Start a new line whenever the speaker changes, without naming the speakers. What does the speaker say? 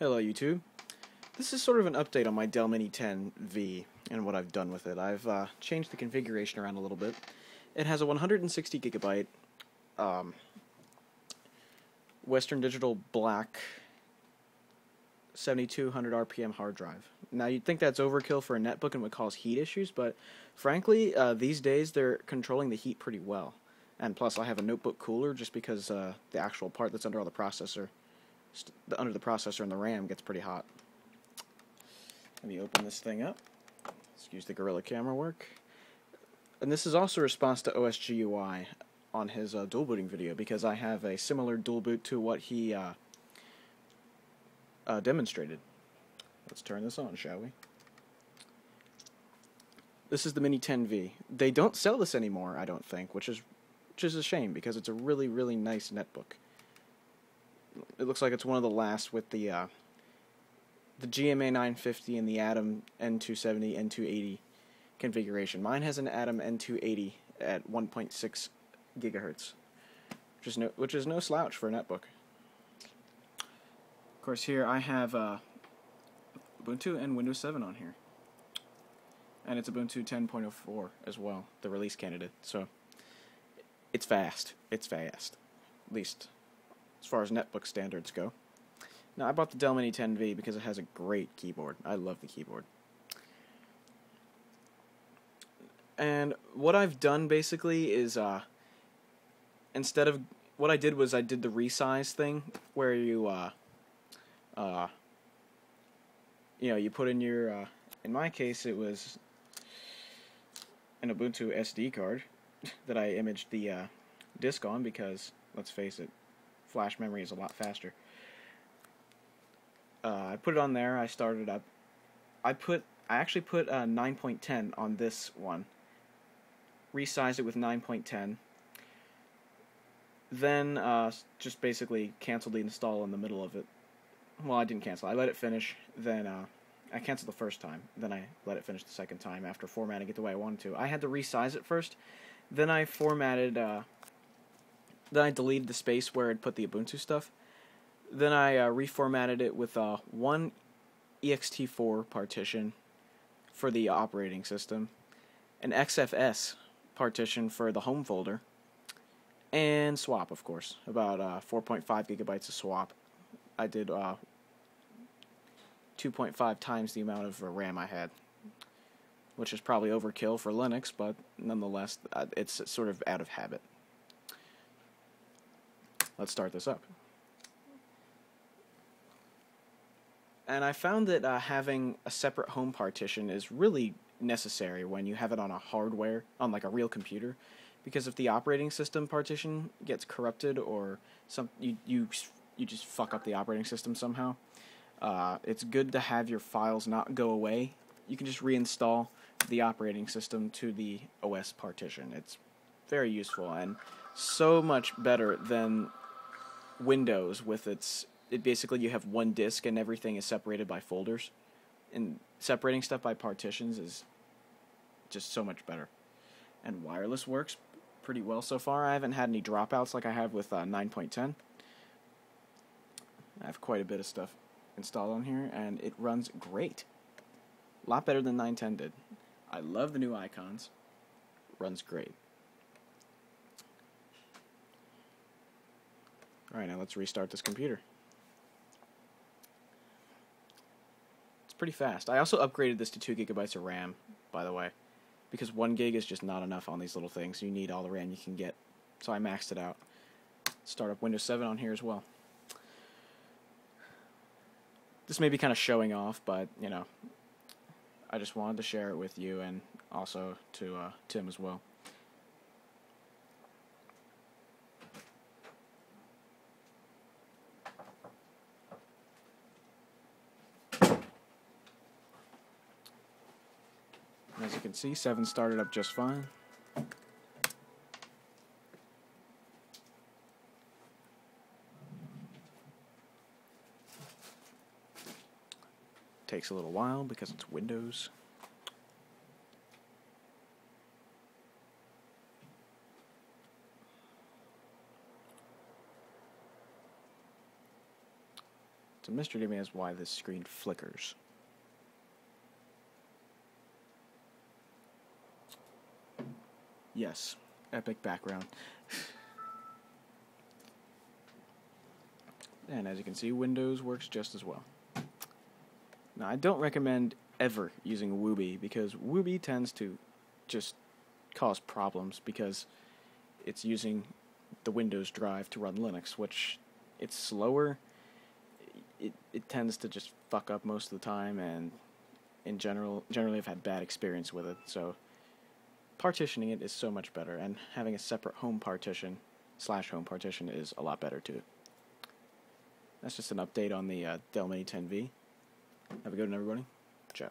Hello YouTube. This is sort of an update on my Dell Mini 10V and what I've done with it. I've changed the configuration around a little bit. It has a 160 gigabyte Western Digital Black 7200 RPM hard drive. Now you'd think that's overkill for a netbook and would cause heat issues, but frankly these days they're controlling the heat pretty well. And plus I have a notebook cooler just because the actual part that's under the processor and the RAM gets pretty hot. Let me open this thing up. Excuse the Gorilla Camera work. And this is also a response to OSGUI on his dual booting video, because I have a similar dual boot to what he demonstrated. Let's turn this on, shall we? This is the Mini 10V. They don't sell this anymore, I don't think, which is a shame, because it's a really, really nice netbook. It looks like it's one of the last with the GMA 950 and the Atom N270, N280 configuration. Mine has an Atom N280 at 1.6 gigahertz, which is no slouch for a netbook. Of course, here I have Ubuntu and Windows 7 on here, and it's Ubuntu 10.04 as well, the release candidate. So it's fast. It's fast, at least as far as netbook standards go. Now, I bought the Dell Mini 10V because it has a great keyboard. I love the keyboard. And what I've done basically is, instead of, what I did was I did the resize thing, where you, you put in your, in my case it was an Ubuntu SD card that I imaged the disk on, because, let's face it, flash memory is a lot faster. I put it on there, I started up. I actually put 9.10 on this one. Resized it with 9.10. Then just basically canceled the install in the middle of it. Well, I didn't cancel. I let it finish. Then I canceled the first time. Then I let it finish the second time after formatting it the way I wanted to. I had to resize it first. Then I formatted. Then I deleted the space where I'd put the Ubuntu stuff. Then I reformatted it with one ext4 partition for the operating system, an XFS partition for the home folder, and swap, of course, about 4.5 gigabytes of swap. I did 2.5 times the amount of RAM I had, which is probably overkill for Linux, but nonetheless, it's sort of out of habit. Let's start this up. And I found that having a separate home partition is really necessary when you have it on a hardware, on like a real computer, because if the operating system partition gets corrupted or you just fuck up the operating system somehow, it's good to have your files not go away. You can just reinstall the operating system to the OS partition. It's very useful and so much better than Windows with it basically you have one disk and everything is separated by folders, and separating stuff by partitions is just so much better. And wireless works pretty well so far. I haven't had any dropouts like I have with 9.10. I have quite a bit of stuff installed on here and it runs great. A lot better than 9.10 did. I love the new icons. Runs great. Alright, now let's restart this computer. It's pretty fast. I also upgraded this to 2 gigabytes of RAM, by the way, because 1 gig is just not enough on these little things. You need all the RAM you can get. So I maxed it out. Start up Windows 7 on here as well. This may be kind of showing off, but, you know, I just wanted to share it with you and also to Tim as well. As you can see, 7 started up just fine. Takes a little while because it's Windows. It's a mystery to me as why this screen flickers. Yes, epic background. And as you can see, Windows works just as well. Now, I don't recommend ever using Wooby, because Wooby tends to just cause problems because it's using the Windows drive to run Linux, which it's slower. It tends to just fuck up most of the time, and in generally I've had bad experience with it. So partitioning it is so much better, and having a separate home partition /home partition is a lot better too. That's just an update on the Dell Mini 10V. Have a good one, everybody. Ciao.